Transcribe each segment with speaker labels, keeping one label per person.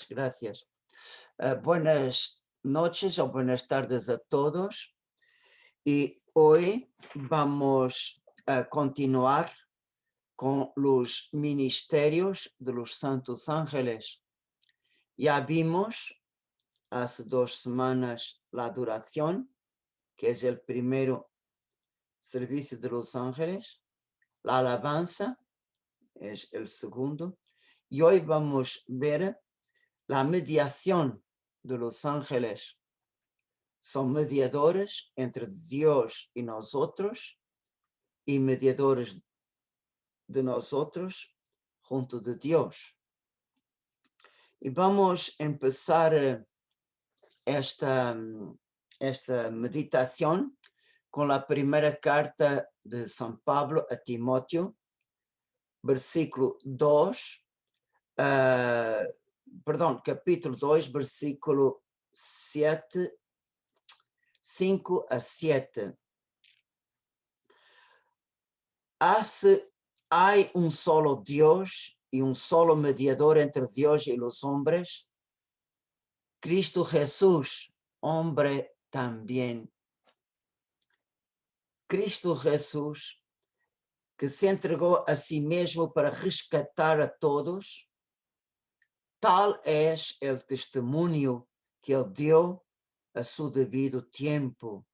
Speaker 1: gracias. Buenas noches o buenas tardes a todos. Y hoy vamos a continuar con los ministerios de los santos ángeles. Ya vimos hace 2 semanas la adoración, que es el primero servicio de los ángeles. La alabanza es el segundo. Y hoy vamos a ver la mediación de los ángeles. Son mediadores entre Dios y nosotros y mediadores de nosotros junto de Dios. Y vamos a empezar esta meditación con la primera carta de San Pablo a Timoteo, versículo 2, capítulo 2, versículo 5 a 7. Hay un solo Dios y un solo mediador entre Dios y los hombres, Cristo Jesús, hombre también. Cristo Jesús, que se entregó a sí mismo para rescatar a todos, tal es el testimonio que él dio a su debido tiempo.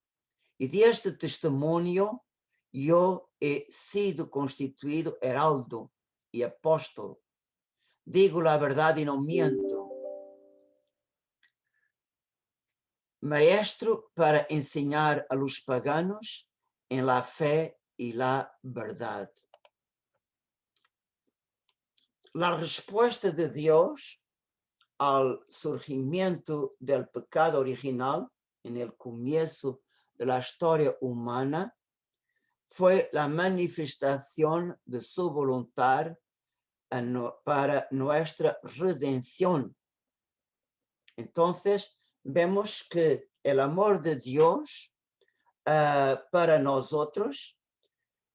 Speaker 1: Y de este testimonio yo he sido constituido heraldo y apóstol. Digo la verdad y no miento. Maestro para enseñar a los paganos en la fe y la verdad. La respuesta de Dios al surgimiento del pecado original en el comienzo de la historia humana fue la manifestación de su voluntad para nuestra redención. Entonces, vemos que el amor de Dios para nosotros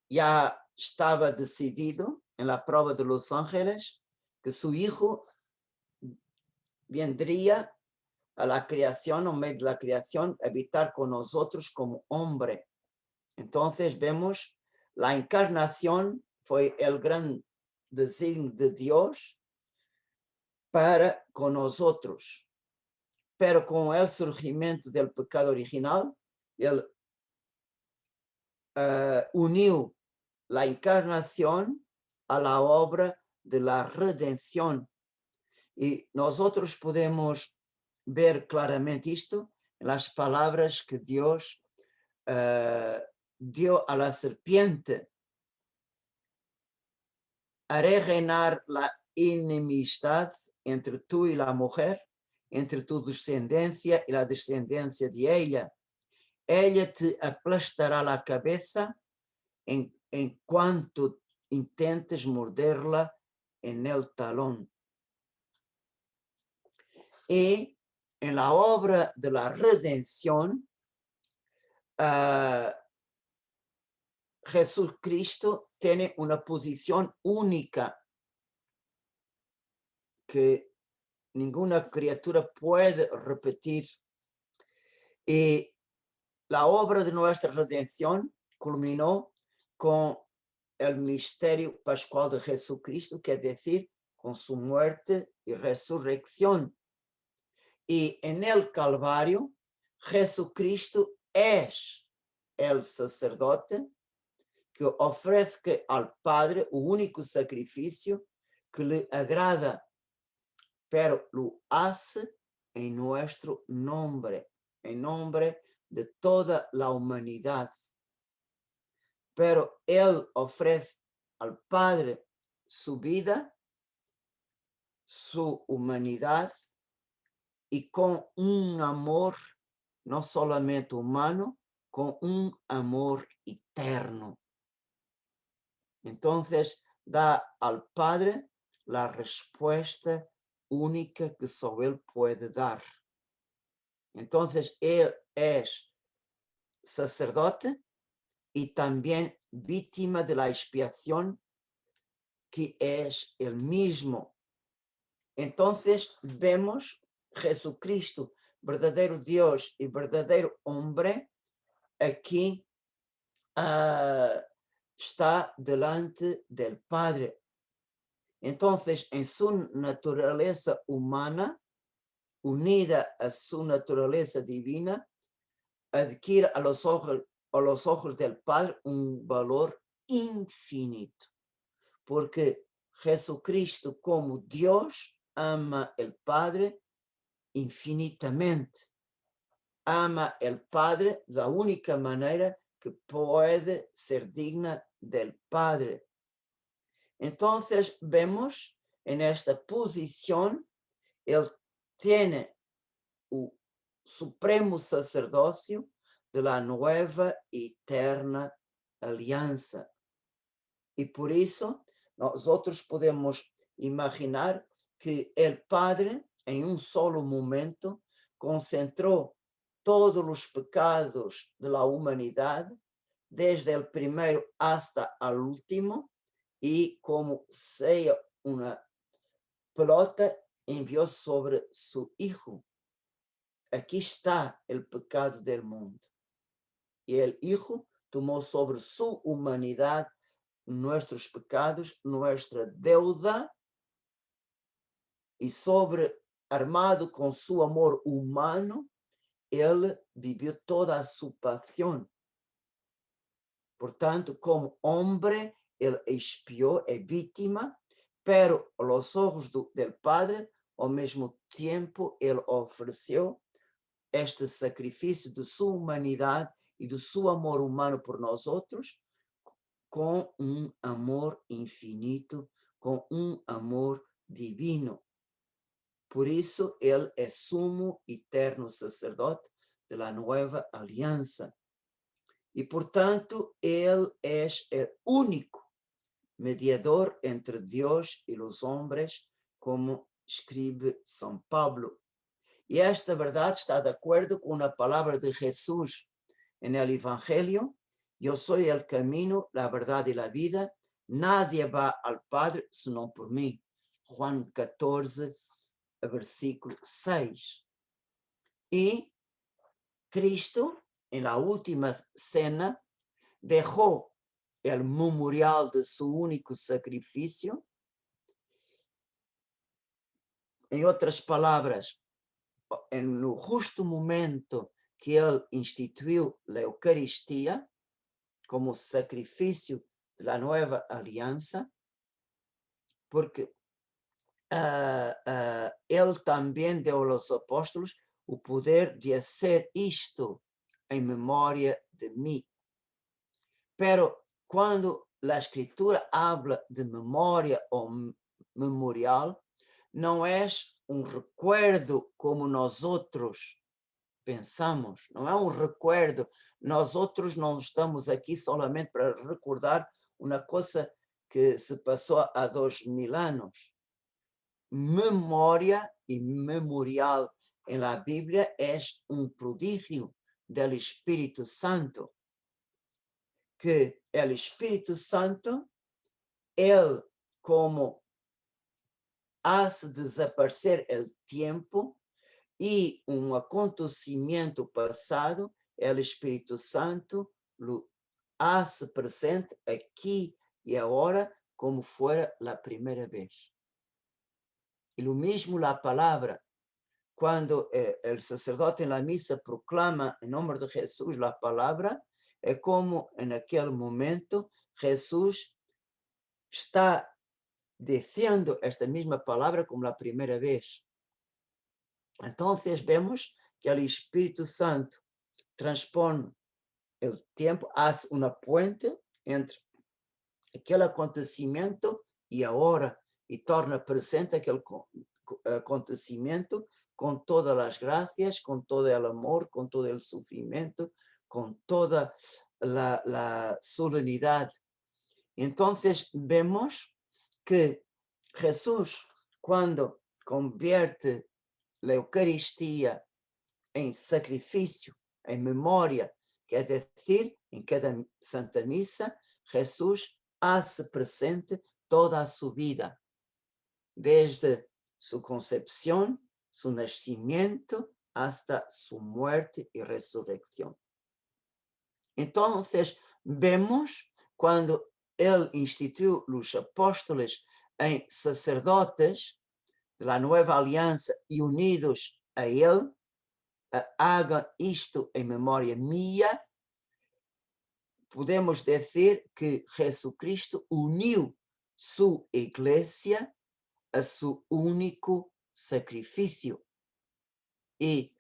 Speaker 1: ya estaba decidido en la prueba de los ángeles, que su Hijo vendría a la creación, en medio de la creación, habitar con nosotros como hombre. Entonces vemos la encarnación fue el gran designio de Dios para con nosotros. Pero con el surgimiento del pecado original, él unió la encarnación a la obra de la redención. Y nosotros podemos ver claramente esto en las palabras que Dios dio a la serpiente. Haré reinar la enemistad entre tú y la mujer, entre tu descendencia y la descendencia de ella. Ella te aplastará la cabeza en cuanto intentes morderla en el talón. Y en la obra de la redención, Jesucristo tiene una posición única que ninguna criatura puede repetir. Y la obra de nuestra redención culminó con el misterio pascual de Jesucristo, que es decir, con su muerte y resurrección. Y en el Calvario, Jesucristo es el sacerdote que ofrece al Padre el único sacrificio que le agrada, pero lo hace en nuestro nombre, en nombre de toda la humanidad. Pero él ofrece al Padre su vida, su humanidad, y con un amor no solamente humano, con un amor eterno. Entonces da al Padre la respuesta única que solo él puede dar. Entonces él es sacerdote y también víctima de la expiación, que es el mismo. Entonces vemos Jesucristo, verdadeiro Deus e verdadeiro homem, aqui está delante del Padre. Entonces, en su naturaleza humana, unida a su naturaleza divina, adquiere a los ojos del Padre un valor infinito, porque Jesucristo como Dios ama el Padre infinitamente. Ama el Padre de la única manera que puede ser digna del Padre. Entonces vemos en esta posición, él tiene el supremo sacerdocio de la nueva y eterna alianza. Y por eso nosotros podemos imaginar que el Padre en un solo momento concentró todos los pecados de la humanidad, desde el primero hasta el último, y como sea una pelota, envió sobre su Hijo. Aquí está el pecado del mundo. Y el Hijo tomó sobre su humanidad nuestros pecados, nuestra deuda, y armado con su amor humano, él vivió toda su pasión. Por tanto, como hombre, él expió, es víctima, pero a los ojos del Padre, al mismo tiempo, él ofreció este sacrificio de su humanidad y de su amor humano por nosotros, con un amor infinito, con un amor divino. Por eso él es sumo eterno sacerdote de la nueva alianza. Y por tanto, él es el único mediador entre Dios y los hombres, como escribe San Pablo. Y esta verdad está de acuerdo con la palabra de Jesús en el Evangelio: yo soy el camino, la verdad y la vida, nadie va al Padre sino por mí. Juan 14, versículo 6. Y Cristo, en la última cena, dejó el memorial de su único sacrificio. En otras palabras, en el justo momento que él instituyó la Eucaristía como sacrificio de la nueva alianza, porque él también dio a los apóstoles el poder de hacer esto en memoria de mí. Pero cuando la escritura habla de memoria o memorial, no es un recuerdo como nosotros pensamos, não é um recuerdo. Nosotros não estamos aqui solamente para recordar uma coisa que se passou há 2000 anos. Memória e memorial em la Bíblia é um prodígio del Espírito Santo, que el Espírito Santo, ele como hace desaparecer el tiempo y un acontecimiento pasado, el Espíritu Santo lo hace presente aquí y ahora como fuera la primera vez. Y lo mismo la palabra, cuando el sacerdote en la misa proclama en nombre de Jesús la palabra, es como en aquel momento Jesús está diciendo esta misma palabra como la primera vez. Entonces vemos que el Espíritu Santo transpone el tiempo, hace una puente entre aquel acontecimiento y ahora, y torna presente aquel acontecimiento con todas las gracias, con todo el amor, con todo el sufrimiento, con toda la solemnidad. Entonces vemos que Jesús, cuando convierte la Eucaristía en sacrificio, en memoria, que es decir, en cada Santa Misa, Jesús hace presente toda su vida, desde su concepción, su nacimiento, hasta su muerte y resurrección. Entonces, vemos cuando él instituyó los apóstoles en sacerdotes de la nueva alianza y unidos a él, hagan esto en memoria mía, podemos decir que Jesucristo unió su iglesia a su único sacrificio. Y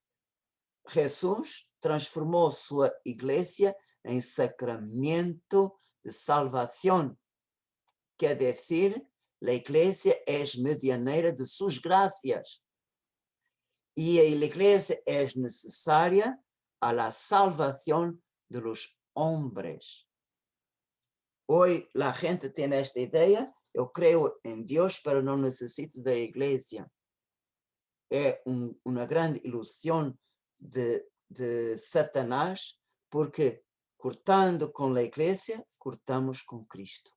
Speaker 1: Jesús transformó su iglesia en sacramento de salvación. Quer decir, la iglesia es medianera de sus gracias. Y la iglesia es necesaria a la salvación de los hombres. Hoy la gente tiene esta idea: yo creo en Dios, pero no necesito de la iglesia. Es una gran ilusión de Satanás, porque cortando con la iglesia, cortamos con Cristo.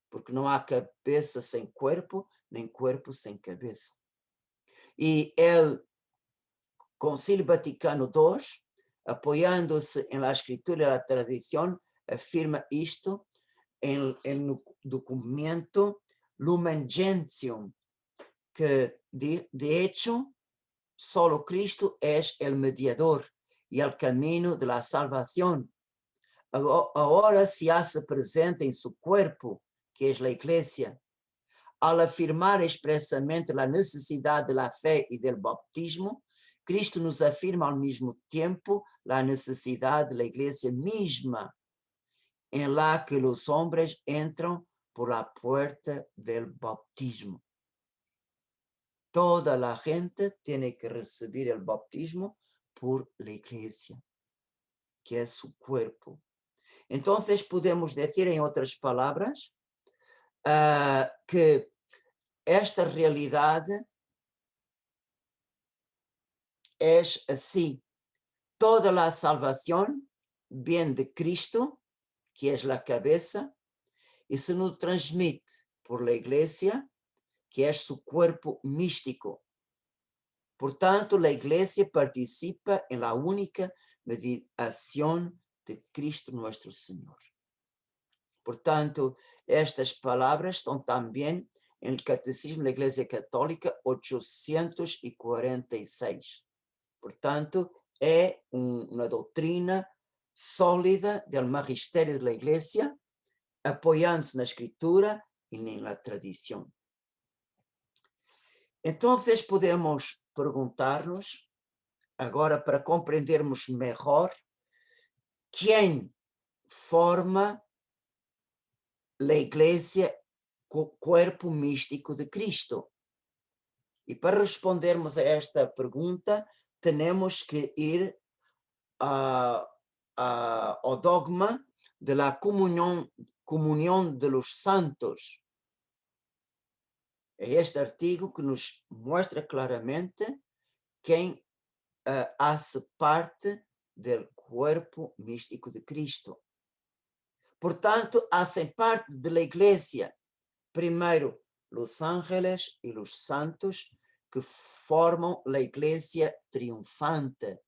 Speaker 1: Porque no hay cabeza sin cuerpo, ni cuerpo sin cabeza. Y el Concilio Vaticano II, apoyándose en la escritura y la tradición, afirma esto en el documento Lumen Gentium, que de hecho solo Cristo es el mediador y el camino de la salvación. Ahora se hace presente en su cuerpo, que es la iglesia. Al afirmar expresamente la necesidad de la fe y del bautismo, Cristo nos afirma al mismo tiempo la necesidad de la iglesia misma, en la que los hombres entran por la puerta del bautismo. Toda la gente tiene que recibir el bautismo por la iglesia, que es su cuerpo. Entonces podemos decir, en otras palabras, que esta realidad es así: toda la salvación viene de Cristo, que es la cabeza, y se nos transmite por la iglesia, que es su cuerpo místico. Por tanto, la iglesia participa en la única mediación de Cristo nuestro Señor. Por tanto, estas palabras están también en el Catecismo de la Iglesia Católica 846. Por tanto, es una doctrina sólida del magisterio de la Iglesia, apoyándose en la Escritura y en la tradición. Entonces podemos preguntarnos, agora para compreendermos mejor, ¿quién forma la iglesia, cuerpo místico de Cristo? Y para respondermos a esta pregunta, tenemos que ir al dogma de la comunión de los santos. Este artigo que nos muestra claramente quién hace parte del cuerpo místico de Cristo. Por tanto, hacen parte de la iglesia, primero, los ángeles y los santos, que forman la iglesia triunfante.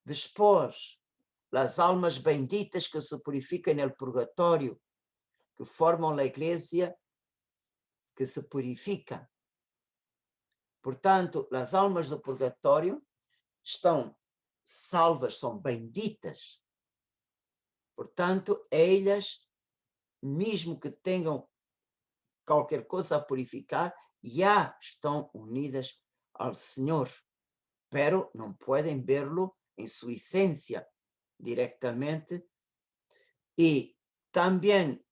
Speaker 1: Después, las almas benditas que se purifican en el purgatorio, que forman la iglesia que se purifica. Por tanto, las almas do purgatorio estão salvas, são benditas. Portanto, ellas, mesmo que tenham qualquer coisa a purificar, já estão unidas ao Senhor, pero não podem verlo em sua essência directamente, e também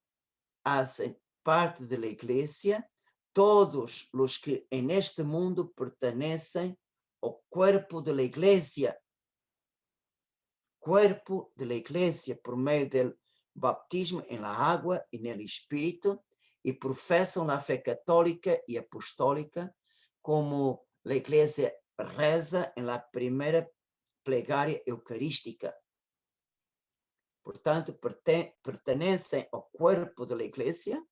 Speaker 1: hacen parte de la iglesia todos los que en este mundo pertenecen al cuerpo de la iglesia, por medio del bautismo en la agua y en el espíritu, y profesan la fe católica y apostólica, como la iglesia reza en la primera plegaria eucarística. Por tanto, pertenecen al cuerpo de la iglesia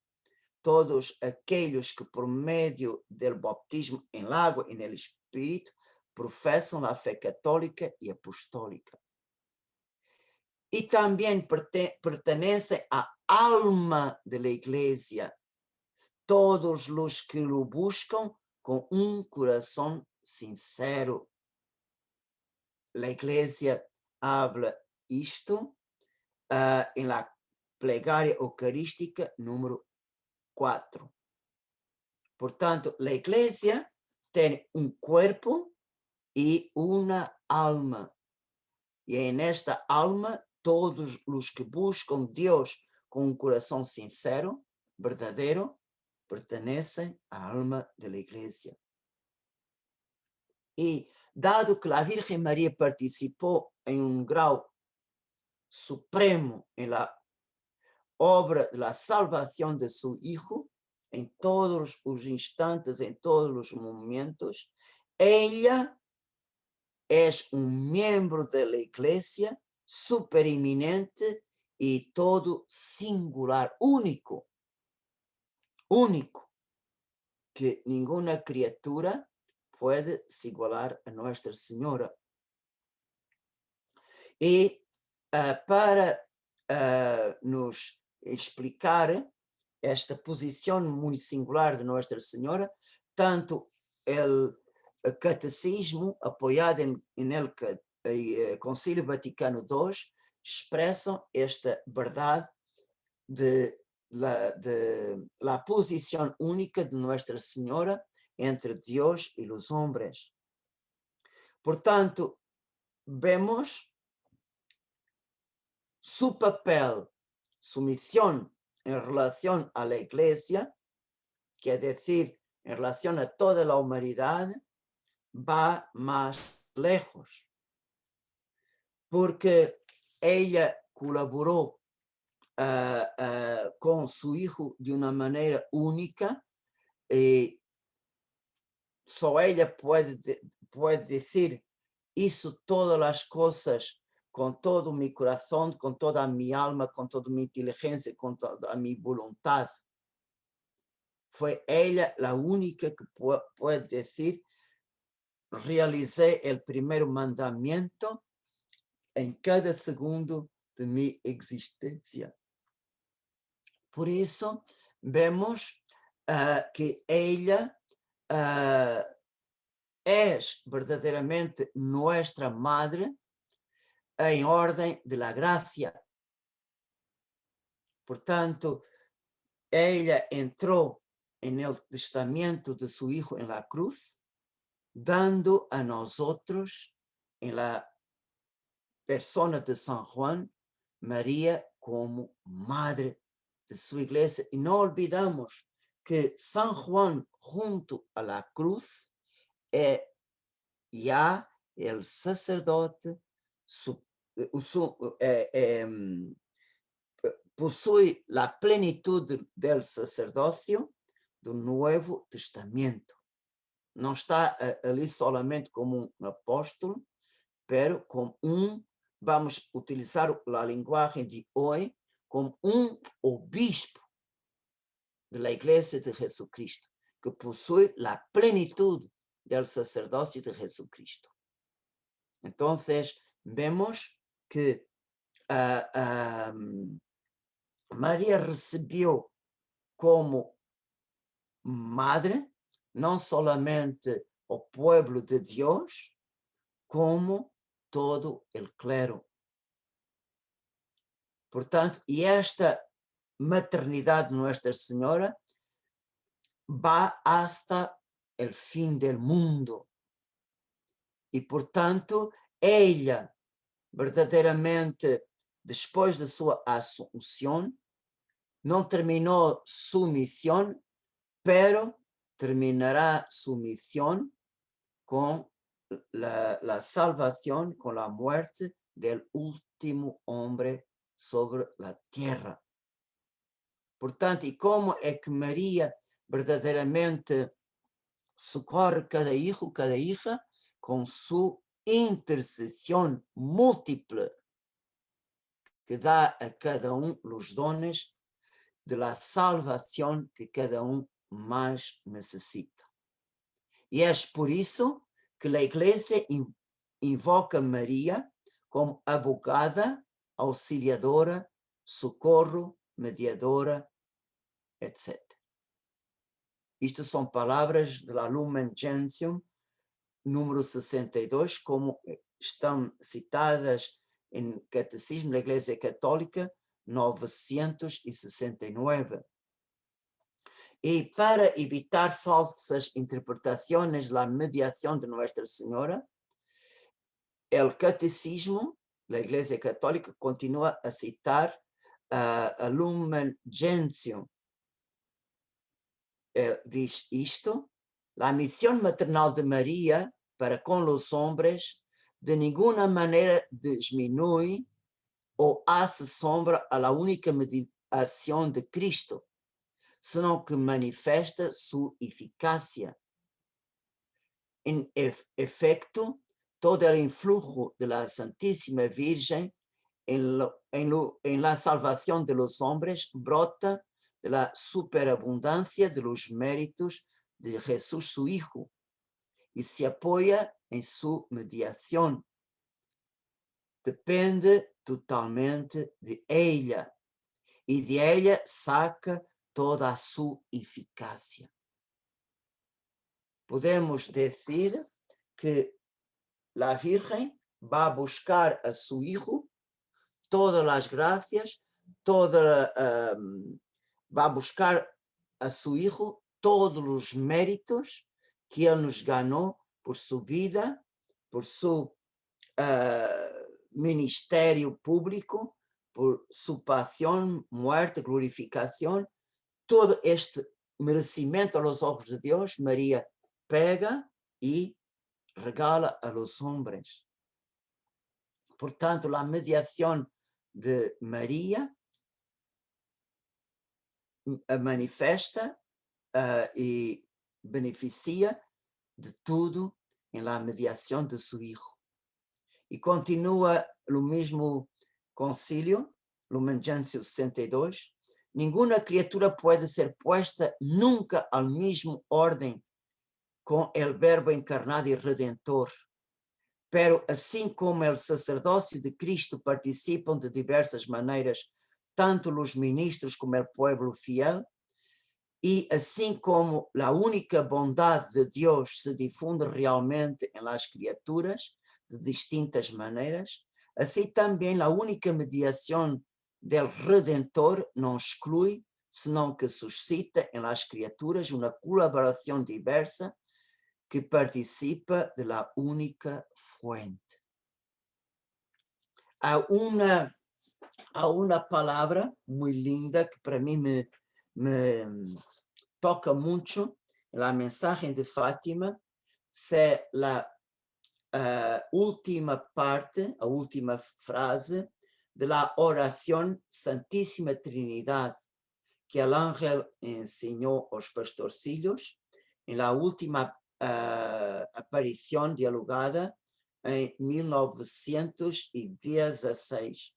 Speaker 1: todos aquellos que por medio del bautismo en el agua y en el Espíritu profesan la fe católica y apostólica. Y también pertenece a alma de la Iglesia, todos los que lo buscan con un corazón sincero. La Iglesia habla esto en la plegaria eucarística número 4. Por tanto, la Iglesia tiene un cuerpo y una alma. Y en esta alma, todos los que buscan Dios con un corazón sincero, verdadero, pertenecen al alma de la Iglesia. Y dado que la Virgen María participó en un grado supremo en la obra de la salvación de su Hijo, en todos los instantes, en todos los momentos, ella es un miembro de la Iglesia supereminente y todo singular, único, que ninguna criatura puede igualar a Nuestra Señora. Y para nos explicar esta posición muy singular de Nuestra Señora, tanto el catecismo apoyado en el Concilio Vaticano II expresa esta verdad de la posición única de Nuestra Señora entre Dios y los hombres. Por tanto, vemos su papel, su misión en relación a la Iglesia, que es decir, en relación a toda la humanidad, va más lejos, porque ella colaboró con su Hijo de una manera única, y solo ella puede decir, hizo todas las cosas con todo mi corazón, con toda mi alma, con toda mi inteligencia, con toda mi voluntad. Fue ella la única que puede decir, realicé el primer mandamiento en cada segundo de mi existencia. Por eso vemos que ella es verdaderamente nuestra madre en orden de la gracia. Por tanto, ella entró en el testamento de su Hijo en la cruz, dando a nosotros en la persona de San Juan, María como madre de su iglesia. Y no olvidamos que San Juan junto a la cruz es ya el sacerdote posee la plenitud del sacerdocio del Nuevo Testamento. No está ali solamente como un apóstol, pero como vamos a utilizar la lenguaje de hoy, como un obispo de la Iglesia de Jesucristo, que posee la plenitud del sacerdocio de Jesucristo. Entonces, vemos que María recibió como madre no solamente el pueblo de Dios, como todo el clero. Por tanto, y esta maternidad de Nuestra Señora va hasta el fin del mundo. Y por tanto, ella verdaderamente, después de su asunción, no terminó su misión, pero terminará su misión con la salvación, con la muerte del último hombre sobre la tierra. Por tanto, y cómo es que María verdaderamente socorre cada hijo, cada hija, con su intercesión múltiple, que da a cada uno los dones de la salvación que cada más necesita. Y es por eso que la Iglesia invoca a María como abogada, auxiliadora, socorro, mediadora, etc. Estas são palavras da Lumen Gentium, número 62, como estão citadas em Catecismo da Igreja Católica 969. Y para evitar falsas interpretaciones, la mediación de Nuestra Señora, el Catecismo, la Iglesia Católica, continúa a citar a Lumen Gentium. Diz isto: la misión maternal de María para con los hombres de ninguna manera disminuye o hace sombra a la única mediación de Cristo, sino que manifiesta su eficacia. En efecto, todo el influjo de la Santísima Virgen en la salvación de los hombres brota de la superabundancia de los méritos de Jesús su Hijo y se apoya en su mediación. Depende totalmente de ella y de ella saca toda su eficacia. Podemos decir que la Virgen va a buscar a su Hijo todas las gracias, va a buscar a su Hijo todos los méritos que Él nos ganó por su vida, por su ministerio público, por su pasión, muerte, glorificación. Todo este merecimiento a los ojos de Dios, María pega y regala a los hombres. Por tanto, la mediación de María manifesta y beneficia de todo en la mediación de su Hijo. Y continúa lo mismo concilio, Lumen Gentium 62, ninguna criatura puede ser puesta nunca al mismo orden con el Verbo encarnado y redentor. Pero assim como el sacerdocio de Cristo participam de diversas maneiras tanto los ministros como el pueblo fiel, y así como la única bondad de Dios se difunde realmente en las criaturas de distintas maneras, así también la única mediación del Redentor no excluye, sino que suscita en las criaturas una colaboración diversa que participa de la única fuente. Há uma palavra muito linda que para mim me toca muito na mensagem de Fátima, é a última parte, a última frase de la oración Santísima Trinidad que el ángel enseñó aos pastorcillos en la última aparición dialogada em 1916.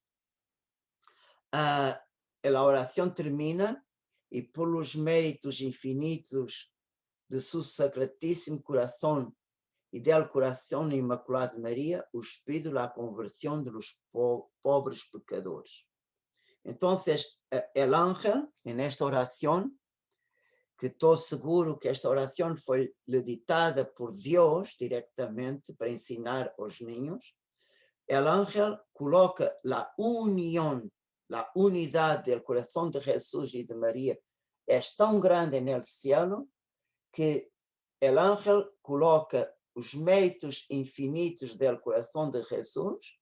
Speaker 1: A oração termina e por los méritos infinitos de su sacratísimo corazón y del corazón inmaculado de María, os pido la conversión de los pobres pecadores. Entonces, el ángel, en esta oración, que estou seguro que esta oração foi ditada por Deus diretamente para ensinar aos niños, el ángel coloca la unión, la unidad del corazón de Jesús y de María es tan grande en el cielo que el ángel coloca os méritos infinitos del corazón de Jesús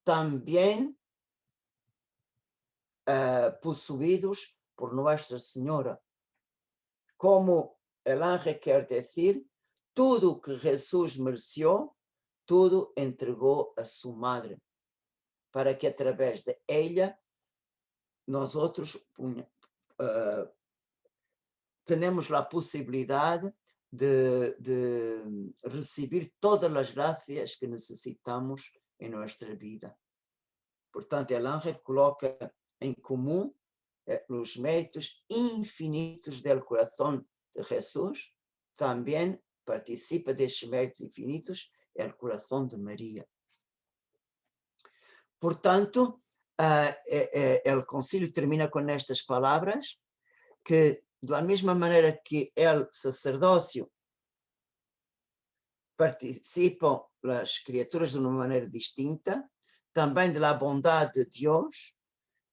Speaker 1: también possuídos por Nuestra Señora. Como el ángel quer decir, tudo que Jesús mereció, tudo entregou a su madre, para que através de ella nosotros tenemos la posibilidad de recibir todas las gracias que necesitamos en nuestra vida. Portanto, el ángel coloca em comum los méritos infinitos del corazón de Jesús, también participa de estos méritos infinitos el corazón de María. Por tanto, el concilio termina con estas palabras, que de la misma manera que el sacerdocio participam las criaturas de uma maneira distinta, também de la bondad de Dios,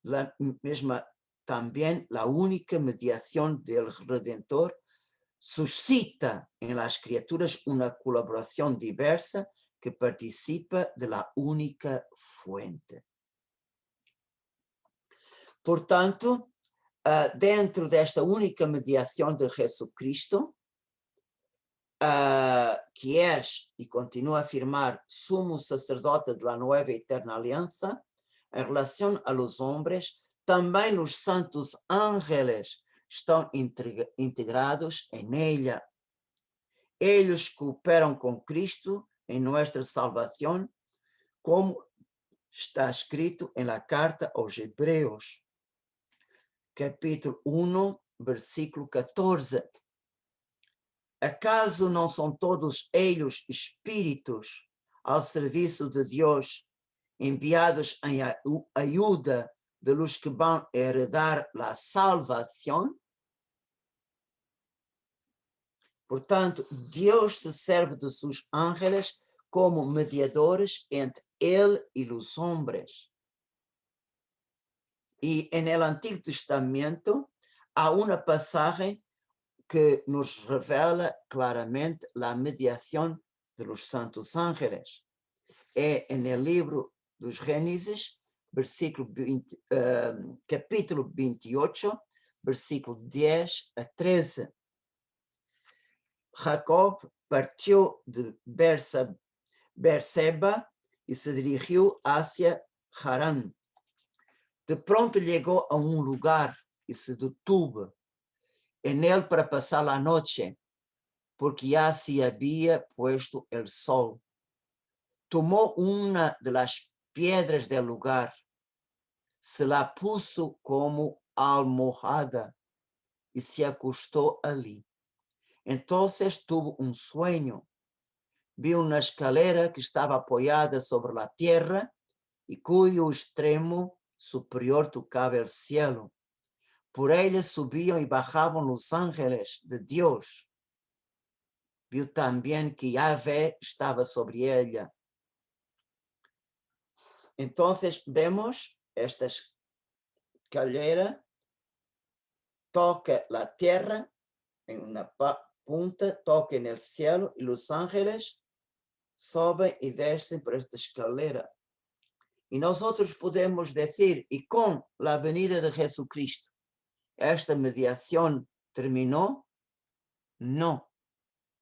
Speaker 1: la misma también la única mediación del Redentor suscita en las criaturas una colaboración diversa que participa de la única fuente. Por tanto, dentro desta única mediação de Jesucristo, que és e continua a afirmar sumo sacerdote de la nueva eterna alianza, em relação a los hombres, também os santos ángeles estão integrados em ella. Eles cooperam com Cristo em nossa salvação, como está escrito em la carta aos Hebreus, capítulo 1, versículo 14. Acaso não são todos eles espíritos ao serviço de Deus, enviados em ajuda de los que vão heredar a salvação? Portanto, Deus se serve de seus ángeles como mediadores entre Ele e os homens. E en el Antigo Testamento há uma passagem que nos revela claramente a mediação de los santos ángeles. É en el livro dos Gênesis, capítulo 28, versículo 10 a 13. Jacob partiu de Berseba e se dirigiu hacia Harán. De pronto chegou a lugar e se detuvo en él para passar a noite, porque já se havia puesto el sol. Tomou uma de las piedras del lugar, se la puso como almohada e se acostou ali. Entonces tuvo un sueño. Viu una escalera que estaba apoyada sobre la tierra y cuyo extremo superior tocaba el cielo. Por ella subían y bajaban los ángeles de Dios. Viu también que Yahvé estaba sobre ella. Entonces vemos esta escalera toca la tierra en una punta, toca en el cielo y los ángeles soben y descen por esta escalera. Y nosotros podemos decir, y con la venida de Jesucristo, ¿esta mediación terminó? No,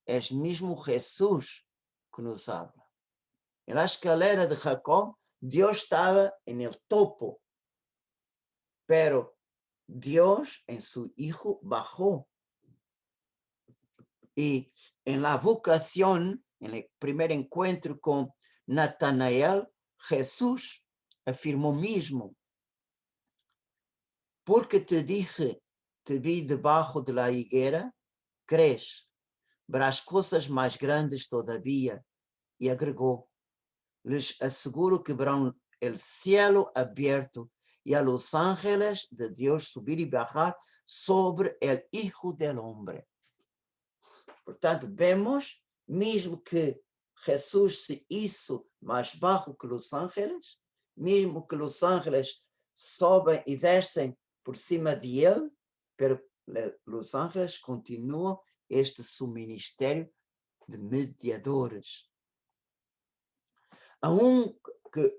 Speaker 1: es mismo Jesús que nos habla. En la escalera de Jacob, Dios estaba en el topo, pero Dios en su Hijo bajó. Y en la vocación, en el primer encuentro con Natanael, Jesús afirmó mismo: porque te dije, te vi debajo de la higuera, crees, verás cosas más grandes todavía. Y agregó: les aseguro que verán el cielo abierto y a los ángeles de Dios subir y bajar sobre el Hijo del Hombre. Portanto, vemos, mesmo que Jesus se hizo mais baixo que os ángeles, mesmo que os ángeles sobem e descem por cima de ele, pero os ángeles continuam este seu ministério de mediadores.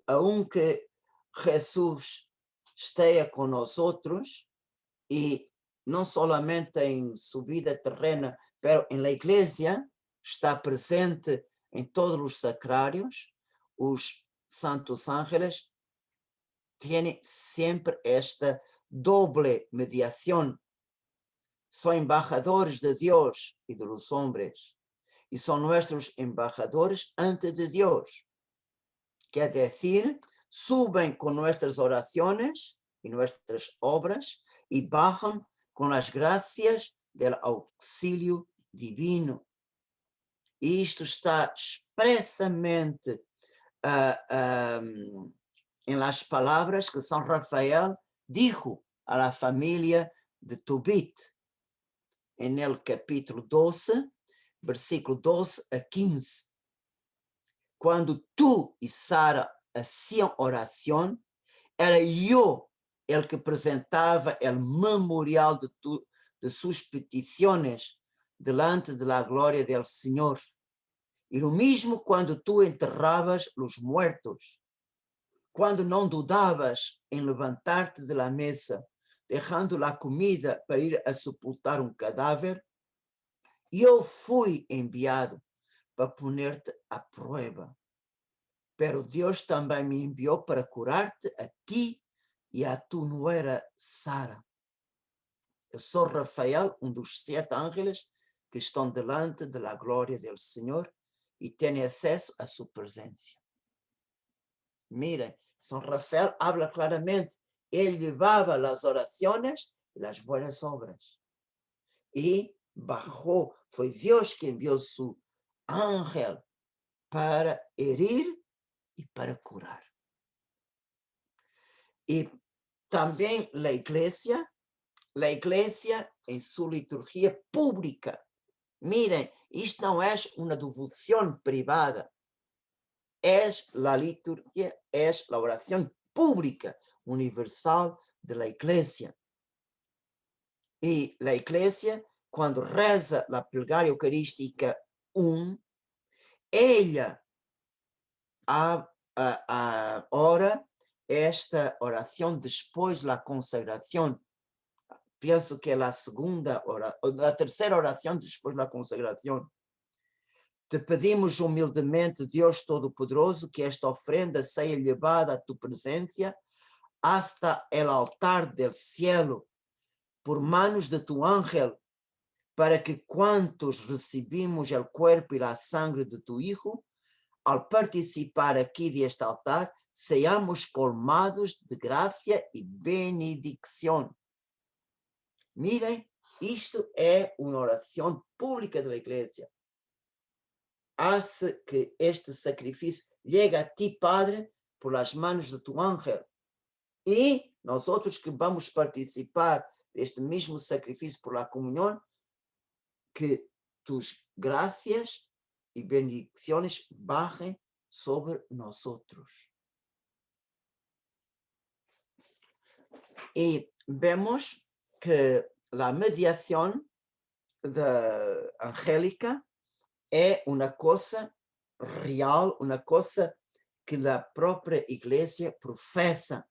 Speaker 1: Aunque Jesus esteja com nós outros, e não solamente em sua vida terrena, pero en la iglesia está presente en todos los sacrarios, os santos ángeles tienen siempre esta doble mediación. Son embajadores de Dios y de los hombres, y son nuestros embajadores ante de Dios. Quer decir, suben con nuestras oraciones y nuestras obras y bajan con las gracias del auxilio divino. E isto está expressamente en las palabras que San Rafael dijo a la familia de Tobit, en el capítulo 12, versículo 12 a 15. Cuando tú y Sara hacían oración, era yo el que presentaba el memorial de sus peticiones delante de la gloria del Señor. Y lo mismo cuando tú enterrabas los muertos, cuando no dudabas en levantarte de la mesa, dejando la comida para ir a sepultar un cadáver, yo fui enviado para ponerte a prueba. Pero Dios también me envió para curarte a ti y a tu nuera Sara. Eu sou Rafael, dos 7 ángeles que estão delante de la gloria del Señor y tiene acceso a su presencia. Miren, San Rafael habla claramente. Él llevaba las oraciones y las buenas obras. Y bajó, fue Dios que envió su ángel para herir y para curar. Y también la iglesia en su liturgia pública. Miren, isto não é uma devoção privada, é a liturgia, é a oração pública universal de la iglesia. E la iglesia, quando reza a plegária eucarística 1, ela ora esta oração depois da consagração. Penso que é a segunda oração, a terceira oração depois da consagração. Te pedimos humildemente, Deus Todo-Poderoso, que esta ofrenda seja levada a tu presencia hasta el altar del cielo, por manos de tu ángel, para que cuantos recibimos el cuerpo y la sangre de tu Hijo, al participar aquí de este altar, seamos colmados de gracia y benedicción. Miren, isto é uma oração pública da igreja. Hace que este sacrifício llegue a ti, Padre, por las manos de tu ángel. E nós outros que vamos participar deste mesmo sacrifício por la comunhão, que tus gracias e bendiciones bajen sobre nosotros. E vemos que a mediação angélica é uma coisa real, uma coisa que a própria igreja professa.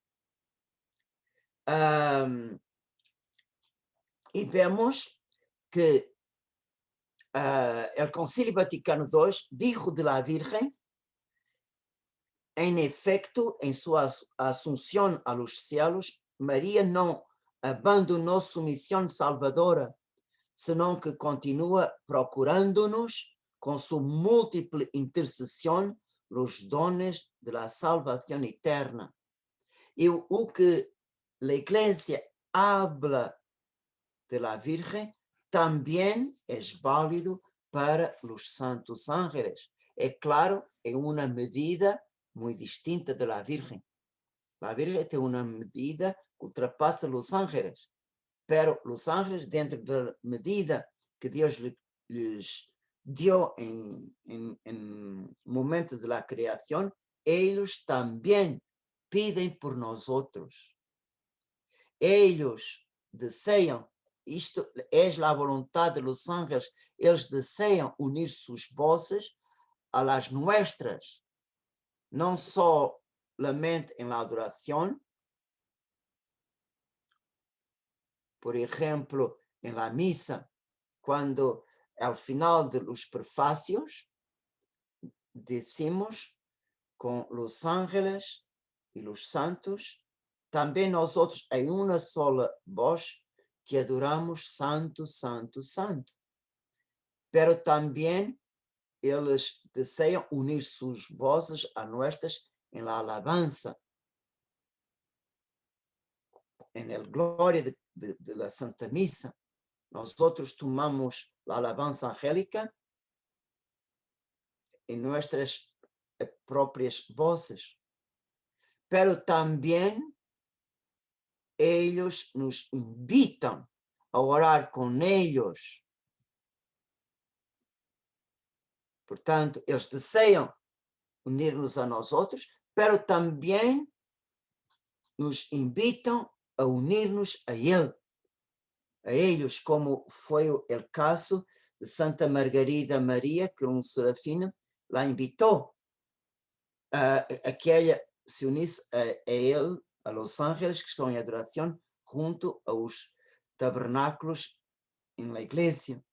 Speaker 1: E vemos que o Concílio Vaticano II dijo de la Virgen, en efecto, en su asunción a los cielos, María no abandonó su misión salvadora, sino que continúa procurándonos con su múltiple intercesión los dones de la salvación eterna. Y o que la Iglesia habla de la Virgen también es válido para los santos ángeles. Es claro, en una medida muy distinta de la Virgen. La Virgen tiene una medida que ultrapasa los ángeles, pero los ángeles, dentro de la medida que Dios les dio en momento de la creación, ellos también piden por nosotros. Ellos desean, isto é a vontade de los ángeles, eles desejam unir suas vozes a las nuestras, não solamente en la adoración, por ejemplo, en la misa, cuando al final de los prefacios decimos con los ángeles y los santos, también nosotros en una sola voz te adoramos, santo, santo, santo. Pero también ellos desean unir sus voces a nuestras en la alabanza. en el Gloria de la Santa Misa, nosotros tomamos la alabanza angélica en nuestras propias voces, pero también ellos nos invitan a orar con ellos. Portanto, eles desejam unir-nos a nós outros, pero também nos invitam a unir-nos a eles, como foi o caso de Santa Margarida Maria, que serafina la invitou a que ela se unisse a ele, a los ángeles que estão em adoração, junto aos tabernáculos en la iglesia.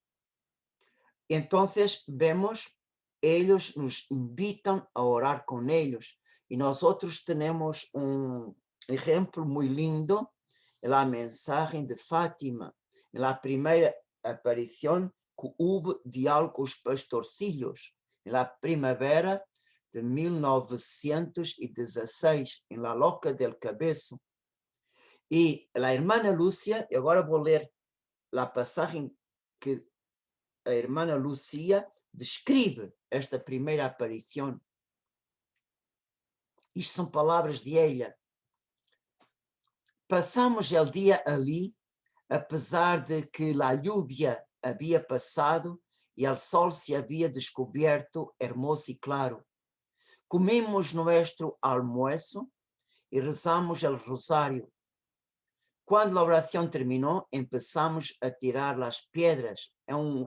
Speaker 1: Entonces vemos, ellos nos invitan a orar con ellos, y nosotros tenemos un ejemplo muy lindo en la mensaje de Fátima, en la primera aparición que hubo diálogos pastorcillos, en la primavera de 1916, en la Loca del Cabezo. Y la hermana Lúcia, y ahora voy a leer la pasaje que a hermana Lúcia descreve esta primeira aparição. Isto são palavras de ela. Passamos o dia ali, apesar de que a lluvia havia passado e o sol se havia descoberto hermoso e claro. Comemos nosso almoço e rezamos o rosário. Quando a oração terminou, começamos a tirar as pedras. É um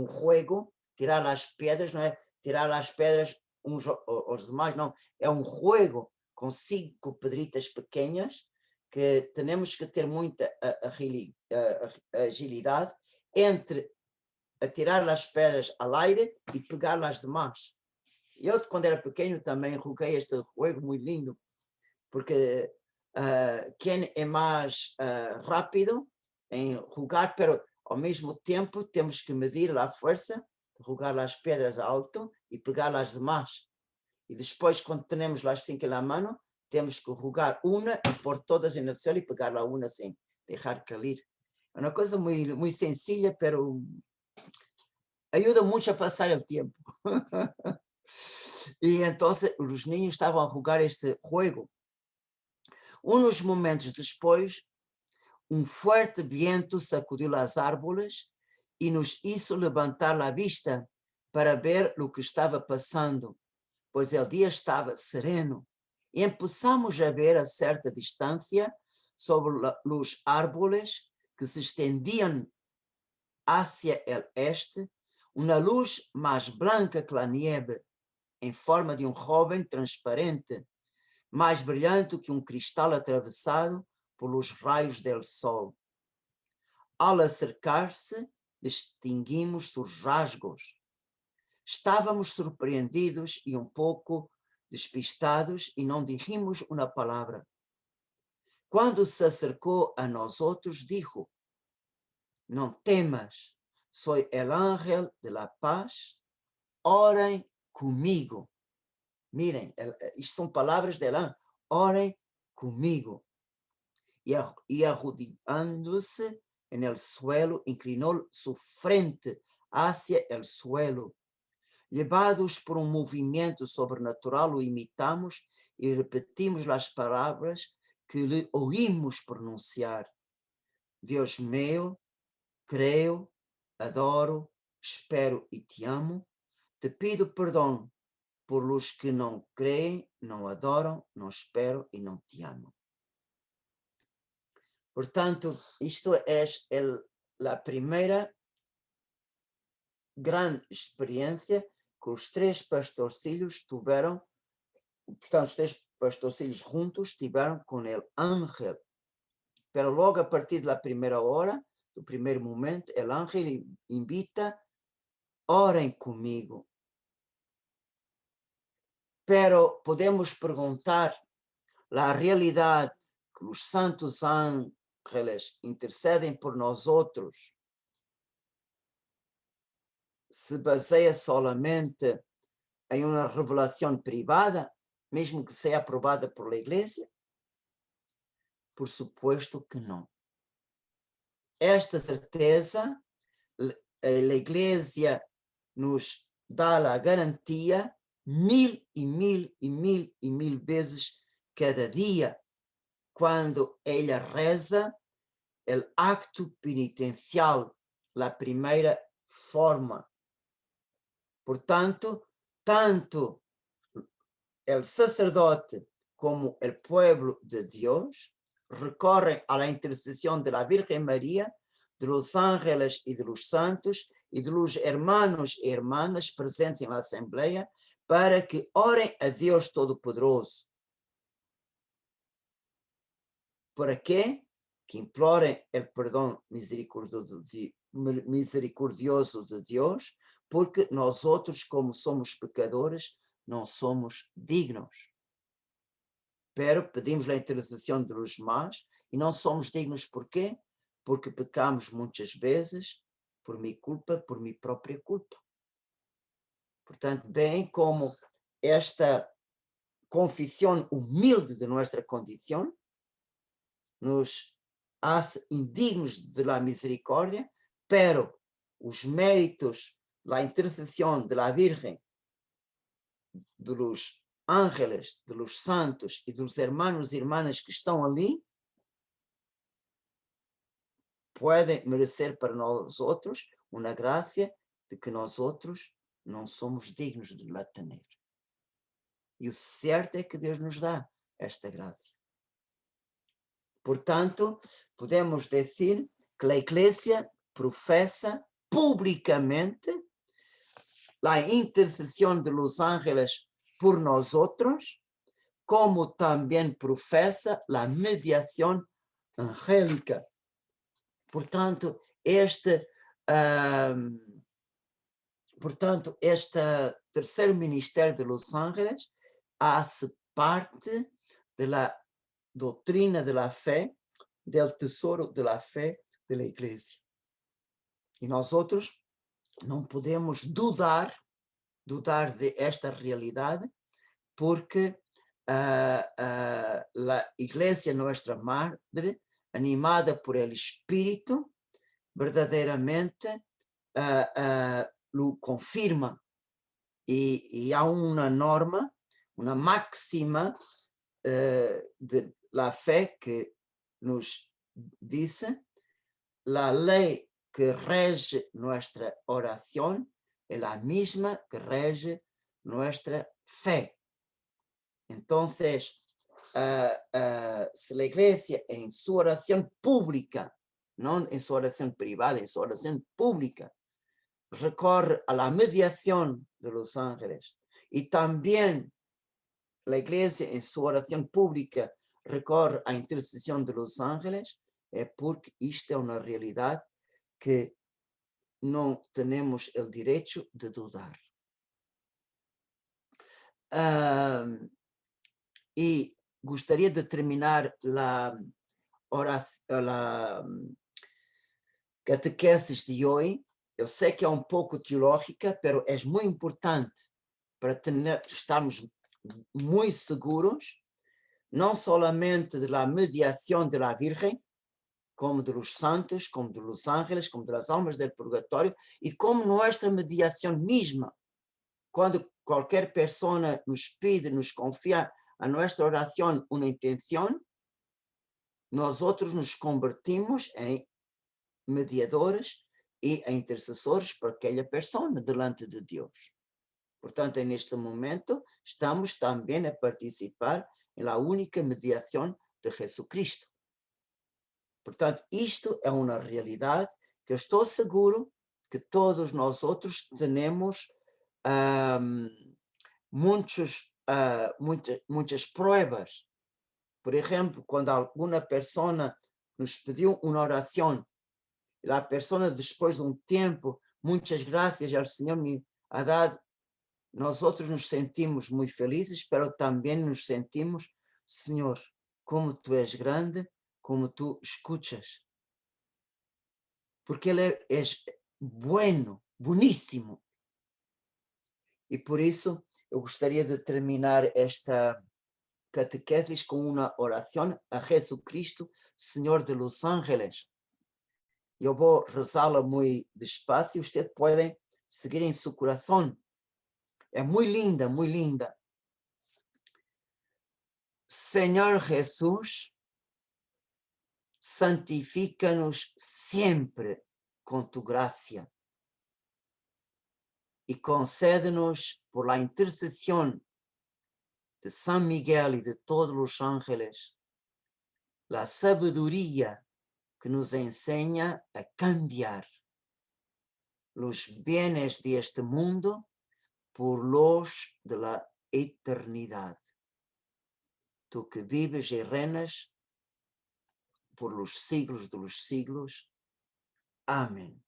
Speaker 1: juego, tirar as pedras, não é tirar as pedras uns aos demais, não. É um juego com 5 pedritas pequenas que temos que ter muita agilidade entre atirar as pedras ao aire e pegar as demais. Eu, quando era pequeno, também joguei este juego muito lindo, porque quem é mais rápido em jogar, pero ao mesmo tempo temos que medir a força de jogar as pedras alto e pegar as demais. E depois, quando temos as 5 na mão, temos que jogar uma e pôr todas no céu e pegar a uma sem deixar cair. É uma coisa muito, muito sencilla, pero ajuda muito a passar o tempo. E então os niños estavam a jogar este jogo. Uns momentos depois, forte viento sacudiu as árvores e nos hizo levantar a vista para ver o que estava passando, pois o dia estava sereno. E começamos a ver a certa distância, sobre os árvores que se estendiam hacia o este, uma luz mais branca que a nieve, em forma de jovem transparente, mais brilhante que cristal atravessado pelos raios do sol. Ao acercar-se, distinguimos seus rasgos. Estávamos surpreendidos e pouco despistados e não dijimos uma palavra. Quando se acercou a nós outros, dijo: não temas, sou el ángel de la paz, orem comigo. Mirem, isto são palavras de Elã, orem comigo. E arrodilhando-se en el suelo, inclinou sua frente hacia el suelo. Levados por movimento sobrenatural, o imitamos e repetimos as palavras que lhe oímos pronunciar. Deus meu, creio, adoro, espero e te amo. Te pido perdão por los que não creem, não adoram, não esperam e não te amam. Portanto, isto é a primeira grande experiência que os 3 pastorcillos tiveram, portanto, os 3 pastorcillos juntos tiveram com o ángel. Pero logo a partir da primeira hora, do primeiro momento, o ángel invita: orem comigo. Pero podemos perguntar, a realidade que os santos ángeles intercedem por nós outros se baseia solamente em uma revelação privada, mesmo que seja aprovada por la Igreja? Por supuesto que não. Esta certeza, a Igreja nos dá a garantia 1000 e 1000 e 1000 e 1000 vezes cada dia, quando ela reza o acto penitencial, a primeira forma. Portanto, tanto o sacerdote como o pueblo de Dios recorren a la intercesión de la Virgen María, de los ángeles y de los santos y de los hermanos y hermanas presentes en la asamblea para que oren a Dios Todopoderoso. ¿Para qué? Que imploren el perdón misericordioso de Dios, porque nosotros, como somos pecadores, não somos dignos. Pero pedimos a intercessão dos demais e não somos dignos por quê? Porque pecamos muitas vezes por minha culpa, por minha própria culpa. Portanto, bem como esta confissão humilde de nossa condição nos hace indignos de la misericórdia, pero os méritos da intercessão de la Virgen, de los ángeles, de los santos e dos hermanos e irmãs que estão ali, podem merecer para nós outros uma graça de que nós outros não somos dignos de la tener. E o certo é que Deus nos dá esta graça. Portanto, podemos dizer que a Igreja professa publicamente a intercessão de los ángeles por nós outros, como também professa a mediação angélica. Portanto, este terceiro ministério de Los Ángeles hace parte da doutrina da fé, do tesouro da fé da Igreja. E nós outros não podemos dudar de esta realidade, porque a Igreja Nuestra Madre, animada por el Espírito, verdadeiramente lo confirma. E há uma norma, uma máxima de la fé que nos diz: la lei que rege nuestra oração é a mesma que rege nuestra fé. Então, se a Igreja em sua oração pública, não em sua oração privada, em sua oração pública, recorre a la mediação de los ángeles e também a Igreja em sua oração pública recorre à intercessão de los ángeles, é porque isto é uma realidade que não temos o direito de dudar. E gostaria de terminar a catequesis de hoje. Eu sei que é um pouco teológica, mas é muito importante para estarmos muito seguros, não somente da mediação da Virgem, como dos santos, como dos ángeles, como das almas do purgatório, e como nossa mediação mesma. Quando qualquer pessoa nos pede, nos confia a nossa oração uma intenção, nós outros nos convertimos em mediadores e em intercessores para aquela pessoa delante de Deus. Portanto, neste momento, estamos também a participar na única mediação de Jesucristo. Portanto, isto é uma realidade que eu estou seguro que todos nós outros temos muitas provas. Por exemplo, quando alguma pessoa nos pediu uma oração, e a pessoa, depois de um tempo, muitas graças ao Senhor me ha dado, nós outros nos sentimos muito felizes, mas também nos sentimos: Senhor, como tu és grande, como tu escuchas. Porque Ele é bueno, boníssimo. E por isso eu gostaria de terminar esta catequesis con una oración a Jesucristo, Señor de los Ángeles. Yo voy a rezarla muy despacio, usted puede seguir en su corazón. Es muy linda, muy linda. Señor Jesús, santifícanos siempre con tu gracia y concédenos por la intercesión de San Miguel y de todos los ángeles la sabiduría que nos enseña a cambiar los bienes de este mundo por los de la eternidad. Tú que vives y reinas por los siglos de los siglos. Amén.